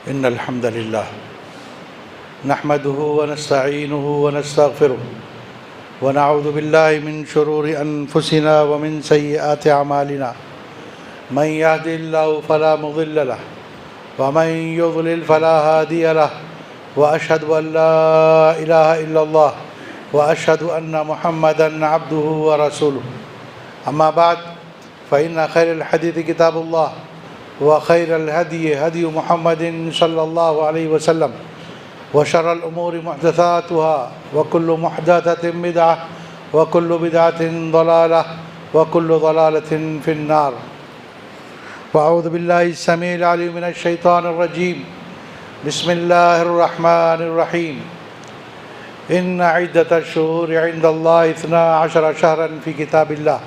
إن الحمد لله نحمده ونستعينه ونستغفره ونعوذ بالله من شرور أنفسنا ومن سيئات أعمالنا من يهد الله فلا مضل له ومن يضلل فلا هادي له وأشهد أن لا إله إلا الله وأشهد أن محمدًا عبده ورسوله أما بعد فإن خير الحديث كتاب الله وخير الهدي هدي محمد صلى الله عليه وسلم وشر الأمور محدثاتها وكل محدثة بدعة وكل بدعة ضلالة وكل ضلالة في النار. وأعوذ بالله السميع العليم من الشيطان الرجيم. بسم الله الرحمن الرحيم. إن عدة الشهور عند الله 12 شهرا في كتاب الله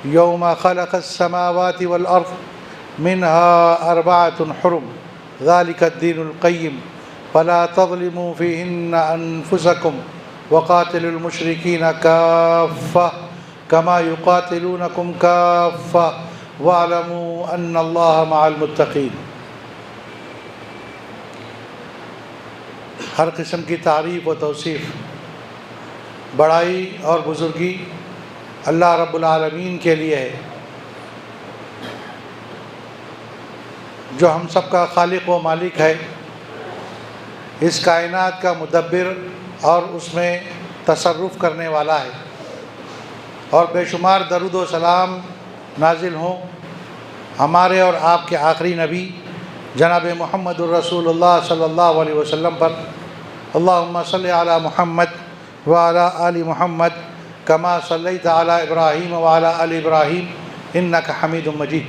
يوم خلق السماوات والأرض منها 4 حرم ذلك الدين القيم فلا تظلموا فيهن أنفسكم وقاتلوا المشركين كافة كما يقاتلونكم كافة واعلموا أن الله مع المتقين. ہر قسم کی تعریف و توصیف، بڑائی اور بزرگی اللہ رب العالمین کے لیے ہے، جو ہم سب کا خالق و مالک ہے، اس کائنات کا مدبر اور اس میں تصرف کرنے والا ہے. اور بے شمار درود و سلام نازل ہوں ہمارے اور آپ کے آخری نبی جناب محمد الرسول اللہ صلی اللہ علیہ وسلم پر. اللہم صلی علی محمد وعلی آل محمد کما صلیت علی ابراہیم وعلی آل ابراہیم انک حمید مجید.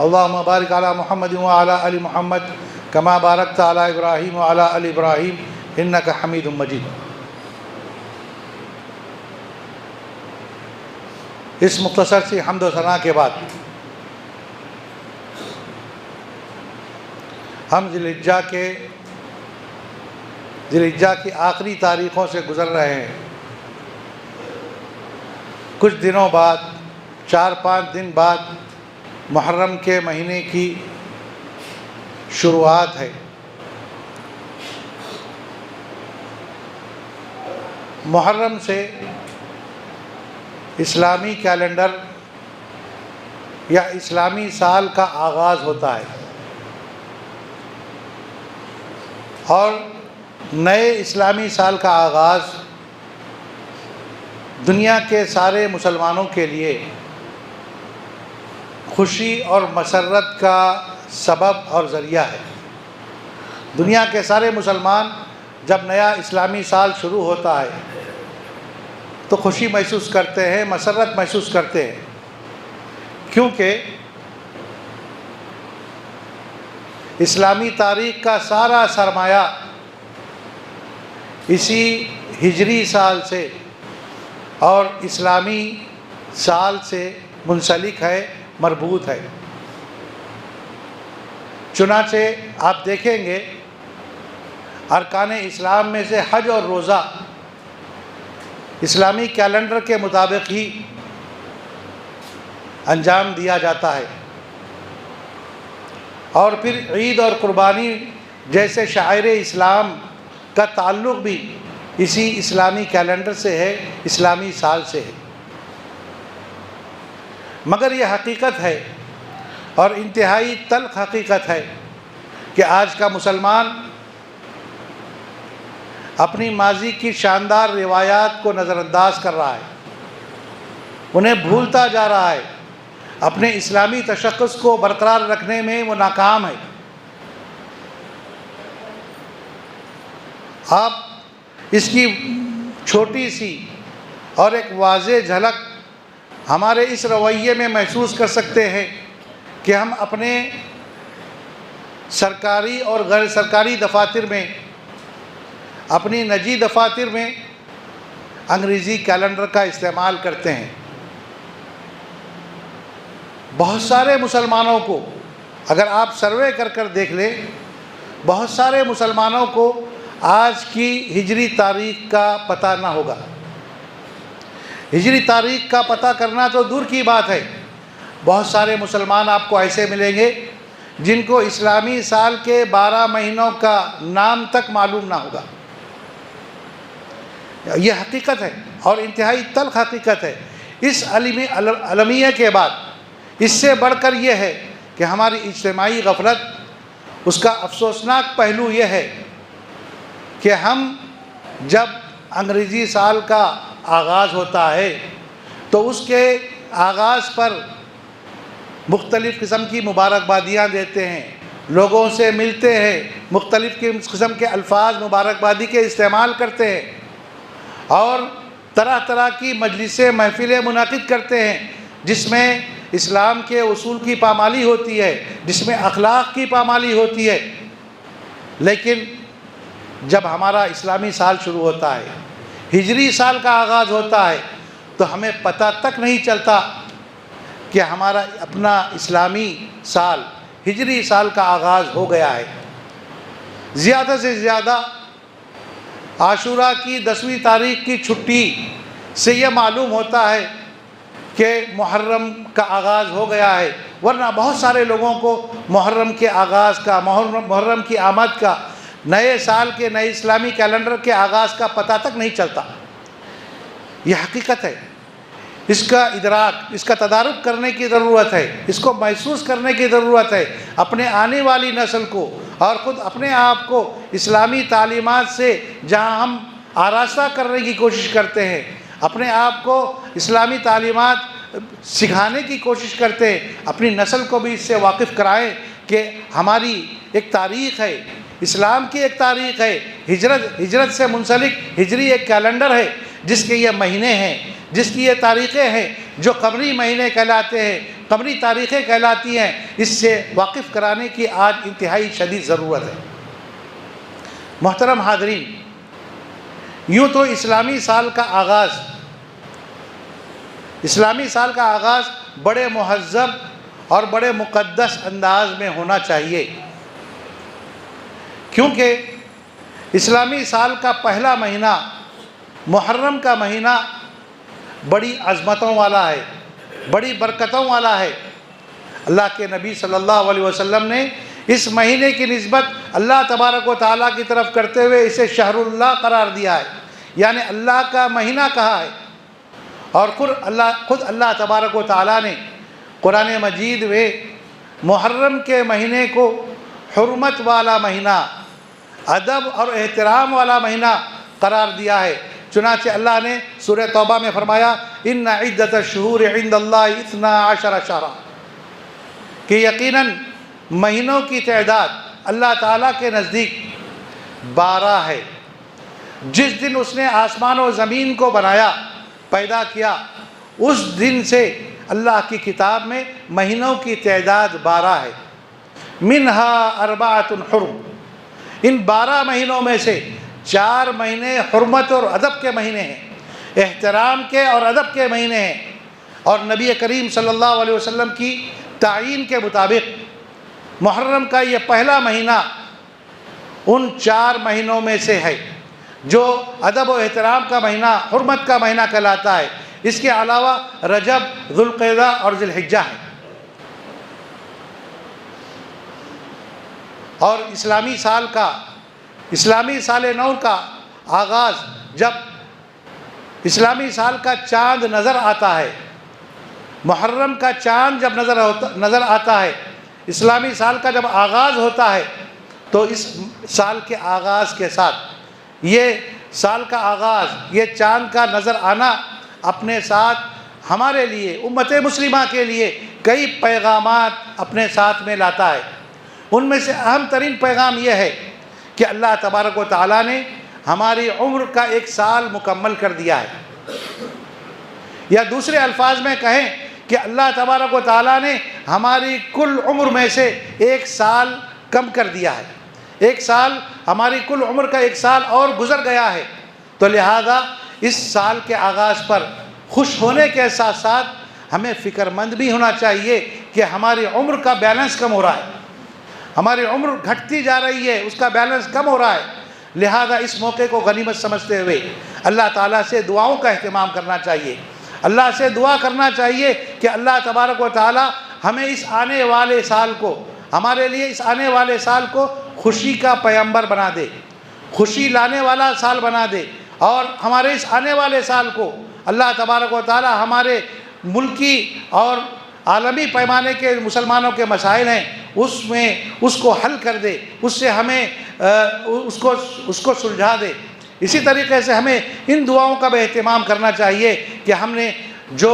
اللہم بارک علی محمد وعلی آل محمد کما بارکت علی ابراہیم وعلی آل ابراہیم انک حمید مجید. اس مختصر سی حمد و ثنا کے بعد ہم ذی الحجہ کی آخری تاریخوں سے گزر رہے ہیں. کچھ دنوں بعد 4-5 دن بعد محرم کے مہینے کی شروعات ہے. محرم سے اسلامی کیلنڈر یا اسلامی سال کا آغاز ہوتا ہے اور نئے اسلامی سال کا آغاز دنیا کے سارے مسلمانوں کے لیے خوشی اور مسرت کا سبب اور ذریعہ ہے. دنیا کے سارے مسلمان جب نیا اسلامی سال شروع ہوتا ہے تو خوشی محسوس کرتے ہیں، مسرت محسوس کرتے ہیں، کیونکہ اسلامی تاریخ کا سارا سرمایہ اسی ہجری سال سے اور اسلامی سال سے منسلک ہے، مربوط ہے. چنانچہ آپ دیکھیں گے ارکان اسلام میں سے حج اور روزہ اسلامی کیلنڈر کے مطابق ہی انجام دیا جاتا ہے، اور پھر عید اور قربانی جیسے شعائر اسلام کا تعلق بھی اسی اسلامی کیلنڈر سے ہے، اسلامی سال سے ہے. مگر یہ حقیقت ہے اور انتہائی تلخ حقیقت ہے کہ آج کا مسلمان اپنی ماضی کی شاندار روایات کو نظر انداز کر رہا ہے، انہیں بھولتا جا رہا ہے، اپنے اسلامی تشخص کو برقرار رکھنے میں وہ ناکام ہے. آپ اس کی چھوٹی سی اور ایک واضح جھلک ہمارے اس رویے میں محسوس کر سکتے ہیں کہ ہم اپنے سرکاری اور غیر سرکاری دفاتر میں، اپنی نجی دفاتر میں انگریزی کیلنڈر کا استعمال کرتے ہیں. بہت سارے مسلمانوں کو اگر آپ سروے کر دیکھ لیں، بہت سارے مسلمانوں کو آج کی ہجری تاریخ کا پتہ نہ ہوگا. ہجری تاریخ کا پتہ کرنا تو دور کی بات ہے، بہت سارے مسلمان آپ کو ایسے ملیں گے جن کو اسلامی سال کے 12 مہینوں کا نام تک معلوم نہ ہوگا۔ یہ حقیقت ہے اور انتہائی تلخ حقیقت ہے۔ اس المیہ کے بعد اس سے بڑھ کر یہ ہے کہ ہماری اجتماعی غفلت، اس کا افسوسناک پہلو یہ ہے کہ ہم جب انگریزی سال کا آغاز ہوتا ہے تو اس کے آغاز پر مختلف قسم کی مبارکبادیاں دیتے ہیں، لوگوں سے ملتے ہیں، مختلف قسم کے الفاظ مبارکبادی کے استعمال کرتے ہیں اور طرح طرح کی مجلسیں محفلیں منعقد کرتے ہیں جس میں اسلام کے اصول کی پامالی ہوتی ہے، جس میں اخلاق کی پامالی ہوتی ہے۔ لیکن جب ہمارا اسلامی سال شروع ہوتا ہے، ہجری سال کا آغاز ہوتا ہے، تو ہمیں پتہ تک نہیں چلتا کہ ہمارا اپنا اسلامی سال ہجری سال کا آغاز ہو گیا ہے۔ زیادہ سے زیادہ عاشوراء کی 10ویں تاریخ کی چھٹی سے یہ معلوم ہوتا ہے کہ محرم کا آغاز ہو گیا ہے، ورنہ بہت سارے لوگوں کو محرم کے آغاز کا، محرم کی آمد کا، نئے سال کے، نئے اسلامی کیلنڈر کے آغاز کا پتہ تک نہیں چلتا۔ یہ حقیقت ہے، اس کا ادراک، اس کا تدارک کرنے کی ضرورت ہے، اس کو محسوس کرنے کی ضرورت ہے۔ اپنے آنے والی نسل کو اور خود اپنے آپ کو اسلامی تعلیمات سے جہاں ہم آراستہ کرنے کی کوشش کرتے ہیں، اپنے آپ کو اسلامی تعلیمات سکھانے کی کوشش کرتے ہیں، اپنی نسل کو بھی اس سے واقف کرائیں کہ ہماری ایک تاریخ ہے، اسلام کی ایک تاریخ ہے، ہجرت سے منسلک ہجری ایک کیلنڈر ہے جس کے یہ مہینے ہیں، جس کی یہ تاریخیں ہیں جو قمری مہینے کہلاتے ہیں، قمری تاریخیں کہلاتی ہیں۔ اس سے واقف کرانے کی آج انتہائی شدید ضرورت ہے۔ محترم حاضرین، یوں تو اسلامی سال کا آغاز بڑے مہذب اور بڑے مقدس انداز میں ہونا چاہیے، کیونکہ اسلامی سال کا پہلا مہینہ محرم کا مہینہ بڑی عظمتوں والا ہے، بڑی برکتوں والا ہے۔ اللہ کے نبی صلی اللہ علیہ وسلم نے اس مہینے کی نسبت اللہ تبارک و تعالیٰ کی طرف کرتے ہوئے اسے شہر اللہ قرار دیا ہے، یعنی اللہ کا مہینہ کہا ہے۔ اور خود اللہ تبارک و تعالیٰ نے قرآن مجید میں محرم کے مہینے کو حرمت والا مہینہ، ادب اور احترام والا مہینہ قرار دیا ہے۔ چنانچہ اللہ نے سورہ توبہ میں فرمایا ان عدت الشہور عند اللہ 12 شہرا، کہ یقیناً مہینوں کی تعداد اللہ تعالیٰ کے نزدیک 12 ہے۔ جس دن اس نے آسمان و زمین کو بنایا، پیدا کیا، اس دن سے اللہ کی کتاب میں مہینوں کی تعداد 12 ہے۔ منہا 4 حرم، ان 12 مہینوں میں سے 4 مہینے حرمت اور ادب کے مہینے ہیں، احترام کے اور ادب کے مہینے ہیں۔ اور نبی کریم صلی اللہ علیہ وسلم کی تعیین کے مطابق محرم کا یہ پہلا مہینہ ان 4 مہینوں میں سے ہے جو ادب و احترام کا مہینہ، حرمت کا مہینہ کہلاتا ہے۔ اس کے علاوہ رجب، ذوالقعدہ اور ذی الحجہ ہے۔ اور اسلامی سال نو کا آغاز جب اسلامی سال کا چاند نظر آتا ہے، محرم کا چاند جب نظر آتا ہے، اسلامی سال کا جب آغاز ہوتا ہے، تو اس سال کے آغاز کے ساتھ یہ سال کا آغاز، یہ چاند کا نظر آنا اپنے ساتھ ہمارے لیے، امت مسلمہ کے لیے کئی پیغامات اپنے ساتھ میں لاتا ہے۔ ان میں سے اہم ترین پیغام یہ ہے کہ اللہ تبارک و تعالیٰ نے ہماری عمر کا 1 سال مکمل کر دیا ہے، یا دوسرے الفاظ میں کہیں کہ اللہ تبارک و تعالیٰ نے ہماری کل عمر میں سے 1 سال کم کر دیا ہے۔ 1 سال، ہماری کل عمر کا 1 سال اور گزر گیا ہے۔ تو لہذا اس سال کے آغاز پر خوش ہونے کے ساتھ ساتھ ہمیں فکر مند بھی ہونا چاہیے کہ ہماری عمر کا بیلنس کم ہو رہا ہے، ہماری عمر گھٹتی جا رہی ہے، اس کا بیلنس کم ہو رہا ہے۔ لہذا اس موقع کو غنیمت سمجھتے ہوئے اللہ تعالیٰ سے دعاؤں کا اہتمام کرنا چاہیے، اللہ سے دعا کرنا چاہیے کہ اللہ تبارک و تعالیٰ ہمیں اس آنے والے سال کو ہمارے لیے اس آنے والے سال کو خوشی کا پیغمبر بنا دے، خوشی لانے والا سال بنا دے، اور ہمارے اس آنے والے سال کو اللہ تبارک و تعالی ہمارے ملکی اور عالمی پیمانے کے مسلمانوں کے مسائل ہیں اس کو حل کر دے، اس سے ہمیں اس کو سلجھا دے۔ اسی طریقے سے ہمیں ان دعاؤں کا بھی اہتمام کرنا چاہیے کہ ہم نے جو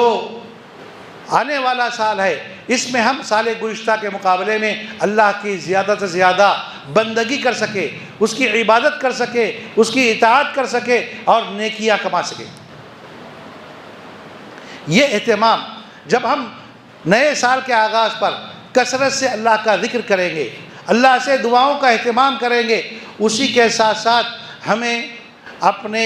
آنے والا سال ہے اس میں ہم سال گزشتہ کے مقابلے میں اللہ کی زیادہ سے زیادہ بندگی کر سکے، اس کی عبادت کر سکے، اس کی اطاعت کر سکے اور نیکیاں کما سکے۔ یہ اہتمام جب ہم نئے سال کے آغاز پر کثرت سے اللہ کا ذکر کریں گے، اللہ سے دعاؤں کا اہتمام کریں گے، اسی کے ساتھ ساتھ ہمیں اپنے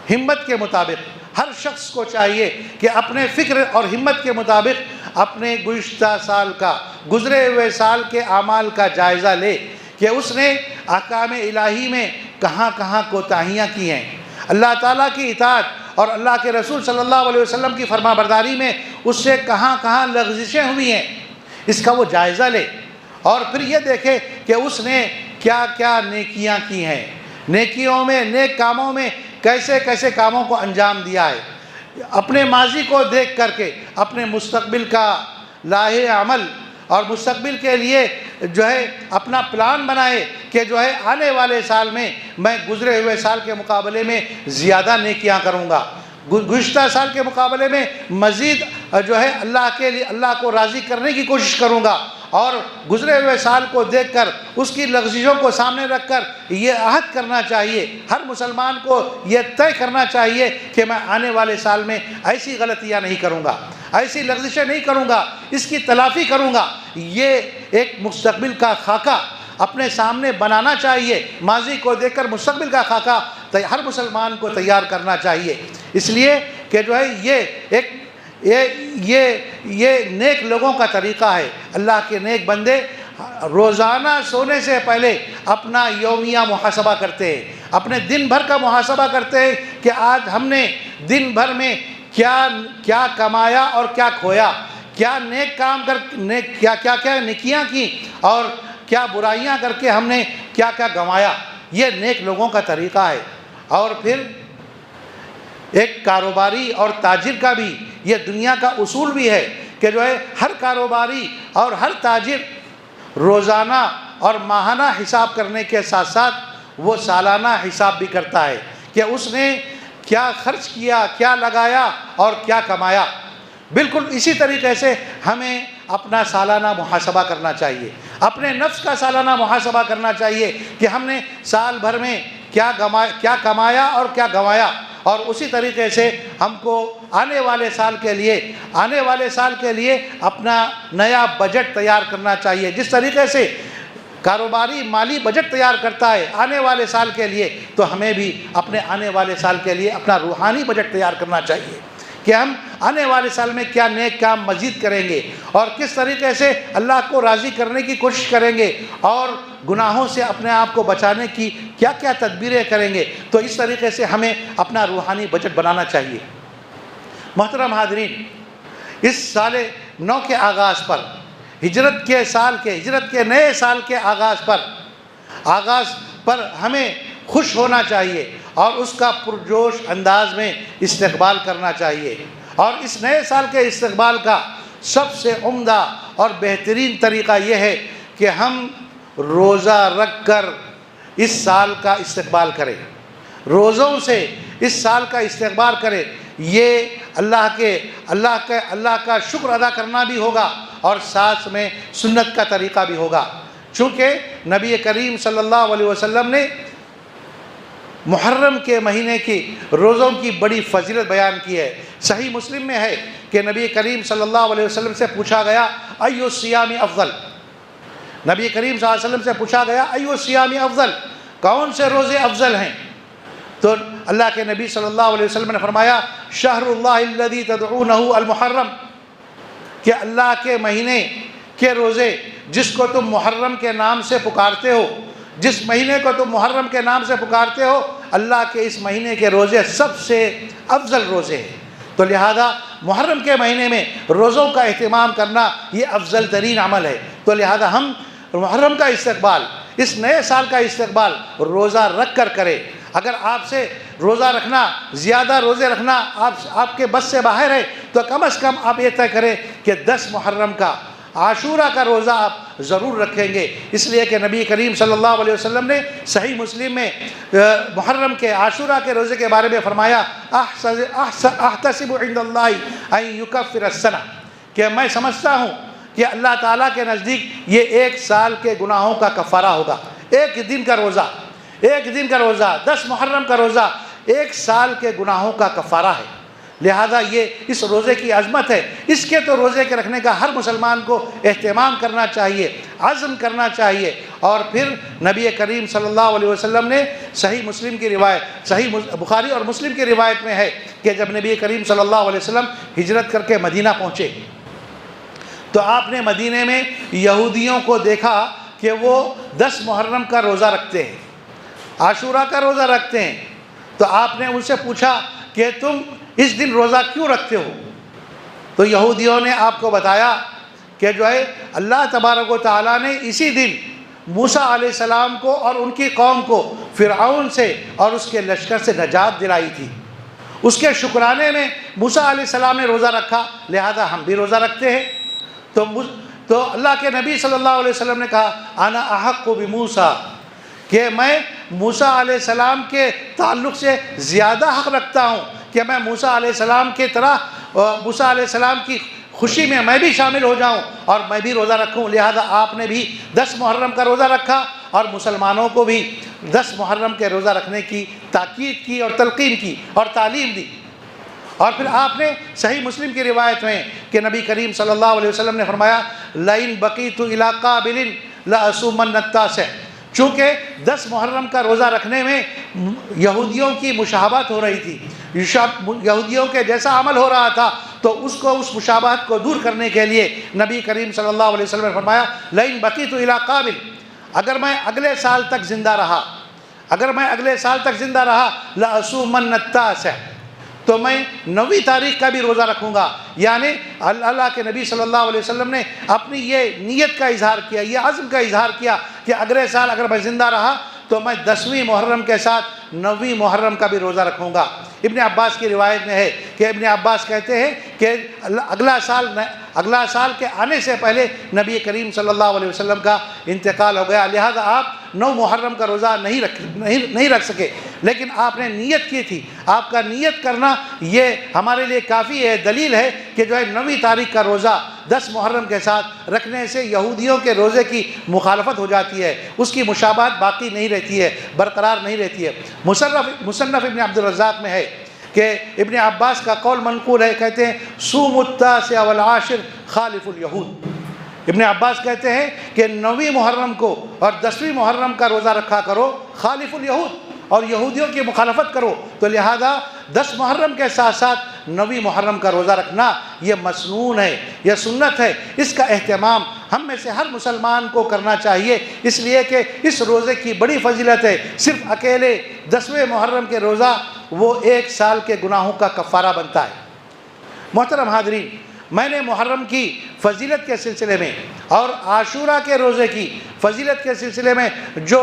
ہمت کے مطابق ہر شخص کو چاہیے کہ اپنے فکر اور ہمت کے مطابق اپنے گزشتہ سال کا، گزرے ہوئے سال کے اعمال کا جائزہ لے کہ اس نے احکام الہی میں کہاں کہاں کوتاہیاں کی ہیں، اللہ تعالیٰ کی اطاعت اور اللہ کے رسول صلی اللہ علیہ وسلم کی فرما برداری میں اس سے کہاں کہاں لغزشیں ہوئی ہیں، اس کا وہ جائزہ لے، اور پھر یہ دیکھے کہ اس نے کیا کیا نیکیاں کی ہیں، نیکیوں میں، نیک کاموں میں کیسے کیسے کاموں کو انجام دیا ہے۔ اپنے ماضی کو دیکھ کر کے اپنے مستقبل کا لاہے عمل اور مستقبل کے لیے جو ہے اپنا پلان بنائے کہ جو ہے آنے والے سال میں میں گزرے ہوئے سال کے مقابلے میں زیادہ نیکیاں کروں گا، گزشتہ سال کے مقابلے میں مزید جو ہے اللہ کے لیے، اللہ کو راضی کرنے کی کوشش کروں گا، اور گزرے ہوئے سال کو دیکھ کر اس کی لغزشوں کو سامنے رکھ کر یہ عہد کرنا چاہیے، ہر مسلمان کو یہ طے کرنا چاہیے کہ میں آنے والے سال میں ایسی غلطیاں نہیں کروں گا، ایسی لغزشیں نہیں کروں گا، اس کی تلافی کروں گا۔ یہ ایک مستقبل کا خاکہ اپنے سامنے بنانا چاہیے، ماضی کو دیکھ کر مستقبل کا خاکہ ہر مسلمان کو تیار کرنا چاہیے، اس لیے کہ جو ہے یہ نیک لوگوں کا طریقہ ہے۔ اللہ کے نیک بندے روزانہ سونے سے پہلے اپنا یومیہ محاسبہ کرتے ہیں، اپنے دن بھر کا محاسبہ کرتے ہیں کہ آج ہم نے دن بھر میں کیا کمایا اور کیا کھویا، کیا نیک کام کر کیا نیکیاں کی اور کیا برائیاں کر کے ہم نے کیا گنوایا۔ یہ نیک لوگوں کا طریقہ ہے۔ اور پھر ایک کاروباری اور تاجر کا بھی یہ دنیا کا اصول بھی ہے کہ جو ہے ہر کاروباری اور ہر تاجر روزانہ اور ماہانہ حساب کرنے کے ساتھ ساتھ وہ سالانہ حساب بھی کرتا ہے کہ اس نے کیا خرچ کیا، کیا لگایا اور کیا کمایا۔ بالکل اسی طریقے سے ہمیں اپنا سالانہ محاسبہ کرنا چاہیے، اپنے نفس کا سالانہ محاسبہ کرنا چاہیے کہ ہم نے سال بھر میں کیا کمایا اور کیا گنوایا، اور اسی طریقے سے ہم کو آنے والے سال کے لیے اپنا نیا بجٹ تیار کرنا چاہیے۔ جس طریقے سے کاروباری مالی بجٹ تیار کرتا ہے آنے والے سال کے لیے، تو ہمیں بھی اپنے آنے والے سال کے لیے اپنا روحانی بجٹ تیار کرنا چاہیے کہ ہم آنے والے سال میں کیا نیک کام مزید کریں گے اور کس طریقے سے اللہ کو راضی کرنے کی کوشش کریں گے اور گناہوں سے اپنے آپ کو بچانے کی کیا کیا تدبیریں کریں گے۔ تو اس طریقے سے ہمیں اپنا روحانی بجٹ بنانا چاہیے۔ محترم حاضرین، اس سال نو کے آغاز پر، ہجرت کے نئے سال کے آغاز پر ہمیں خوش ہونا چاہیے اور اس کا پرجوش انداز میں استقبال کرنا چاہیے، اور اس نئے سال کے استقبال کا سب سے عمدہ اور بہترین طریقہ یہ ہے کہ ہم روزہ رکھ کر اس سال کا استقبال کریں، روزوں سے اس سال کا استقبال کریں۔ یہ اللہ کا شکر ادا کرنا بھی ہوگا اور ساتھ میں سنت کا طریقہ بھی ہوگا، چونکہ نبی کریم صلی اللہ علیہ وسلم نے محرم کے مہینے کی روزوں کی بڑی فضیلت بیان کی ہے۔ صحیح مسلم میں ہے کہ نبی کریم صلی اللہ علیہ وسلم سے پوچھا گیا ایو الصیام افضل، نبی کریم صلی اللہ علیہ وسلم سے پوچھا گیا ایو الصیام افضل، کون سے روزے افضل ہیں؟ تو اللہ کے نبی صلی اللہ علیہ وسلم نے فرمایا شہر اللہ الذی تدعونہ المحرم، کہ اللہ کے مہینے کے روزے جس کو تم محرم کے نام سے پکارتے ہو، جس مہینے کو تم محرم کے نام سے پکارتے ہو، اللہ کے اس مہینے کے روزے سب سے افضل روزے ہیں۔ تو لہذا محرم کے مہینے میں روزوں کا اہتمام کرنا یہ افضل ترین عمل ہے۔ تو لہذا ہم محرم کا استقبال، اس نئے سال کا استقبال روزہ رکھ کر کریں۔ اگر آپ سے روزہ رکھنا، زیادہ روزے رکھنا آپ کے بس سے باہر ہے تو کم از کم آپ یہ طے کریں کہ 10 محرم کا، عاشورہ کا روزہ آپ ضرور رکھیں گے، اس لیے کہ نبی کریم صلی اللہ علیہ وسلم نے صحیح مسلم میں محرم کے، عاشورہ کے روزے کے بارے میں فرمایا احتسب عند اللہ ان یکفر السنہ، کہ میں سمجھتا ہوں کہ اللہ تعالیٰ کے نزدیک یہ 1 سال کے گناہوں کا کفارہ ہوگا۔ ایک دن کا روزہ، 10 محرم کا روزہ 1 سال کے گناہوں کا کفارہ ہے۔ لہذا یہ اس روزے کی عظمت ہے، اس کے تو روزے کے رکھنے کا ہر مسلمان کو اہتمام کرنا چاہیے، عزم کرنا چاہیے۔ اور پھر نبی کریم صلی اللہ علیہ وسلم نے صحیح مسلم کی روایت، صحیح بخاری اور مسلم کی روایت میں ہے کہ جب نبی کریم صلی اللہ علیہ وسلم ہجرت کر کے مدینہ پہنچے تو آپ نے مدینے میں یہودیوں کو دیکھا کہ وہ 10 محرم کا روزہ رکھتے ہیں، عاشورہ کا روزہ رکھتے ہیں۔ تو آپ نے ان سے پوچھا کہ تم اس دن روزہ کیوں رکھتے ہو؟ تو یہودیوں نے آپ کو بتایا کہ جو ہے اللہ تبارک و تعالیٰ نے اسی دن موسیٰ علیہ السلام کو اور ان کی قوم کو فرعون سے اور اس کے لشکر سے نجات دلائی تھی۔ اس کے شکرانے میں موسیٰ علیہ السلام نے روزہ رکھا، لہذا ہم بھی روزہ رکھتے ہیں۔ تو اللہ کے نبی صلی اللہ علیہ وسلم نے کہا انا احق بموسیٰ، کہ میں موسیٰ علیہ السلام کے تعلق سے زیادہ حق رکھتا ہوں کہ میں موسیٰ علیہ السلام کی طرح موسیٰ علیہ السلام کی خوشی میں بھی شامل ہو جاؤں اور میں بھی روزہ رکھوں۔ لہذا آپ نے بھی 10 محرم کا روزہ رکھا اور مسلمانوں کو بھی 10 محرم کے روزہ رکھنے کی تاکید کی اور تلقین کی اور تعلیم دی۔ اور پھر آپ نے صحیح مسلم کی روایت میں کہ نبی کریم صلی اللہ علیہ وسلم نے فرمایا لئن بقیت الی قابل لاصومن التاسع، چونکہ 10 محرم کا روزہ رکھنے میں یہودیوں کی مشابہت ہو رہی تھی، یہودیوں کے جیسا عمل ہو رہا تھا، تو اس مشابہت کو دور کرنے کے لیے نبی کریم صلی اللہ علیہ وسلم نے فرمایا لئن بقیت الی قابل، اگر میں اگلے سال تک زندہ رہا لاصومن التاسع، تو میں 9 تاریخ کا بھی روزہ رکھوں گا۔ یعنی اللہ کے نبی صلی اللہ علیہ وسلم نے اپنی یہ نیت کا اظہار کیا، یہ عزم کا اظہار کیا کہ اگلے سال اگر میں زندہ رہا تو میں 10ویں محرم کے ساتھ 9ویں محرم کا بھی روزہ رکھوں گا۔ ابن عباس کی روایت میں ہے کہ ابن عباس کہتے ہیں کہ اگلا سال کے آنے سے پہلے نبی کریم صلی اللہ علیہ وسلم کا انتقال ہو گیا، لہذا آپ 9 محرم کا روزہ نہیں رکھ سکے، لیکن آپ نے نیت کی تھی۔ آپ کا نیت کرنا یہ ہمارے لیے کافی ہے، دلیل ہے کہ جو ہے 9ویں تاریخ کا روزہ 10 محرم کے ساتھ رکھنے سے یہودیوں کے روزے کی مخالفت ہو جاتی ہے، اس کی مشابہت باقی نہیں رہتی ہے، برقرار نہیں رہتی ہے۔ مصنف ابن عبد الرزاق میں ہے کہ ابن عباس کا قول منقول ہے، کہتے ہیں صوموا التاسع والعاشر خالف الیہود۔ ابن عباس کہتے ہیں کہ 9ویں محرم کو اور 10ویں محرم کا روزہ رکھا کرو خالف الیہود، اور یہودیوں کی مخالفت کرو۔ تو لہذا 10 محرم کے ساتھ ساتھ 9ویں محرم کا روزہ رکھنا یہ مسنون ہے، یہ سنت ہے، اس کا اہتمام ہم میں سے ہر مسلمان کو کرنا چاہیے، اس لیے کہ اس روزے کی بڑی فضیلت ہے۔ صرف اکیلے 10ویں محرم کے روزہ وہ 1 سال کے گناہوں کا کفارہ بنتا ہے۔ محترم حاضرین، میں نے محرم کی فضیلت کے سلسلے میں اور عاشورہ کے روزے کی فضیلت کے سلسلے میں جو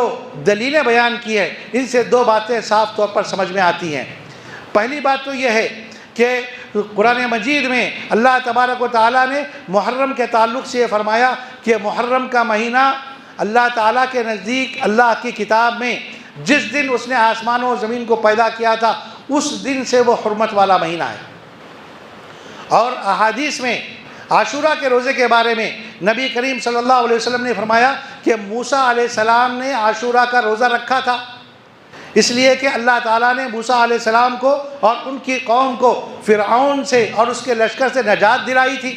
دلیلیں بیان کی ہیں، ان سے 2 باتیں صاف طور پر سمجھ میں آتی ہیں۔ پہلی بات تو یہ ہے کہ قرآن مجید میں اللہ تبارک و تعالیٰ نے محرم کے تعلق سے یہ فرمایا کہ محرم کا مہینہ اللہ تعالیٰ کے نزدیک اللہ کی کتاب میں جس دن اس نے آسمانوں و زمین کو پیدا کیا تھا اس دن سے وہ حرمت والا مہینہ ہے۔ اور احادیث میں عاشورہ کے روزے کے بارے میں نبی کریم صلی اللہ علیہ وسلم نے فرمایا کہ موسیٰ علیہ السلام نے عاشورہ کا روزہ رکھا تھا، اس لیے کہ اللہ تعالیٰ نے موسیٰ علیہ السلام کو اور ان کی قوم کو فرعون سے اور اس کے لشکر سے نجات دلائی تھی،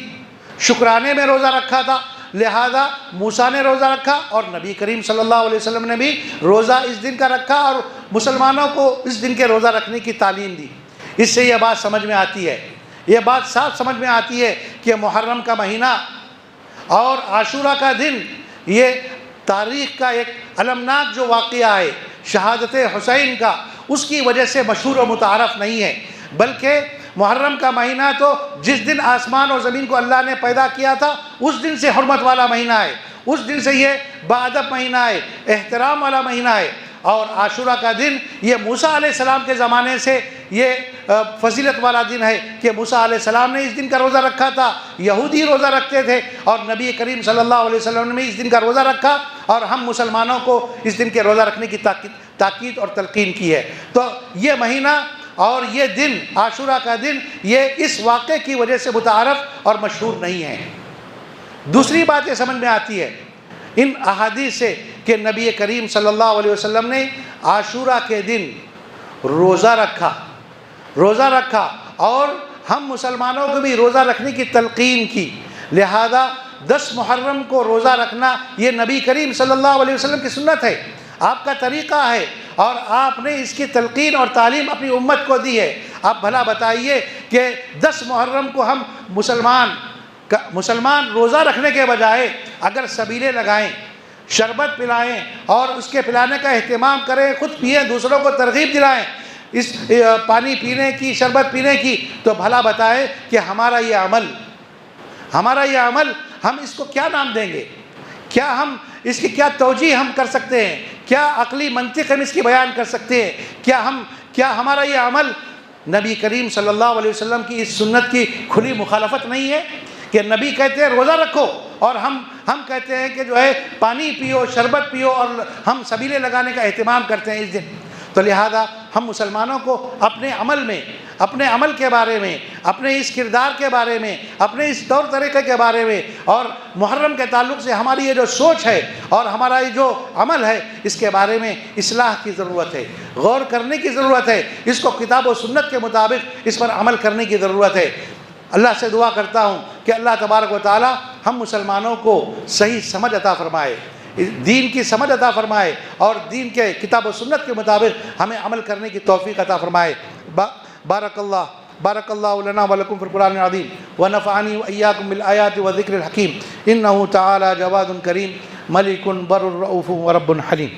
شکرانے میں روزہ رکھا تھا، لہذا موسیٰ نے روزہ رکھا اور نبی کریم صلی اللہ علیہ وسلم نے بھی روزہ اس دن کا رکھا اور مسلمانوں کو اس دن کے روزہ رکھنے کی تعلیم دی۔ اس سے یہ بات سمجھ میں آتی ہے، یہ بات صاف سمجھ میں آتی ہے کہ محرم کا مہینہ اور عاشورہ کا دن یہ تاریخ کا ایک المناک جو واقعہ ہے شہادت حسین کا، اس کی وجہ سے مشہور و متعارف نہیں ہے، بلکہ محرم کا مہینہ تو جس دن آسمان اور زمین کو اللہ نے پیدا کیا تھا اس دن سے حرمت والا مہینہ ہے، اس دن سے یہ باادب مہینہ ہے، احترام والا مہینہ ہے۔ اور عاشورہ کا دن یہ موسیٰ علیہ السلام کے زمانے سے یہ فضیلت والا دن ہے کہ موسیٰ علیہ السلام نے اس دن کا روزہ رکھا تھا، یہودی روزہ رکھتے تھے، اور نبی کریم صلی اللہ علیہ وسلم نے اس دن کا روزہ رکھا، اور ہم مسلمانوں کو اس دن کے روزہ رکھنے کی تاکید اور تلقین کی ہے۔ تو یہ مہینہ اور یہ دن عاشورہ کا دن یہ اس واقعے کی وجہ سے متعارف اور مشہور نہیں ہے۔ دوسری بات یہ سمجھ میں آتی ہے ان احادیث سے کہ نبی کریم صلی اللہ علیہ وسلم نے عاشورہ کے دن روزہ رکھا اور ہم مسلمانوں کو بھی روزہ رکھنے کی تلقین کی، لہذا 10 محرم کو روزہ رکھنا یہ نبی کریم صلی اللہ علیہ وسلم کی سنت ہے، آپ کا طریقہ ہے، اور آپ نے اس کی تلقین اور تعلیم اپنی امت کو دی ہے۔ آپ بھلا بتائیے کہ 10 محرم کو ہم مسلمان روزہ رکھنے کے بجائے اگر سبیلے لگائیں، شربت پلائیں اور اس کے پلانے کا اہتمام کریں، خود پئیں، دوسروں کو ترغیب دلائیں اس پانی پینے کی، شربت پینے کی، تو بھلا بتائیں کہ ہمارا یہ عمل ہم اس کو کیا نام دیں گے؟ کیا ہم اس کی کیا توجیہ ہم کر سکتے ہیں؟ کیا عقلی منطق ہم اس کی بیان کر سکتے ہیں؟ کیا ہمارا یہ عمل نبی کریم صلی اللہ علیہ وسلم کی اس سنت کی کھلی مخالفت نہیں ہے کہ نبی کہتے ہیں روزہ رکھو اور ہم کہتے ہیں کہ جو ہے پانی پیو، شربت پیو، اور ہم سبیلے لگانے کا اہتمام کرتے ہیں اس دن؟ تو لہذا ہم مسلمانوں کو اپنے عمل کے بارے میں، اپنے اس کردار کے بارے میں، اپنے اس طور طریقے کے بارے میں، اور محرم کے تعلق سے ہماری یہ جو سوچ ہے اور ہمارا یہ جو عمل ہے، اس کے بارے میں اصلاح کی ضرورت ہے، غور کرنے کی ضرورت ہے، اس کو کتاب و سنت کے مطابق اس پر عمل کرنے کی ضرورت ہے۔ اللہ سے دعا کرتا ہوں کہ اللہ تبارک و تعالی ہم مسلمانوں کو صحیح سمجھ عطا فرمائے، دین کی سمجھ عطا فرمائے، اور دین کے کتاب و سنت کے مطابق ہمیں عمل کرنے کی توفیق عطا فرمائے۔ بارک اللہ لنا ولکم فی القرآن العظیم ونفعنی وإیاکم بالآیات والذکر الحکیم، انہ تعالی جواد کریم ملک بر رؤوف ورب حلیم۔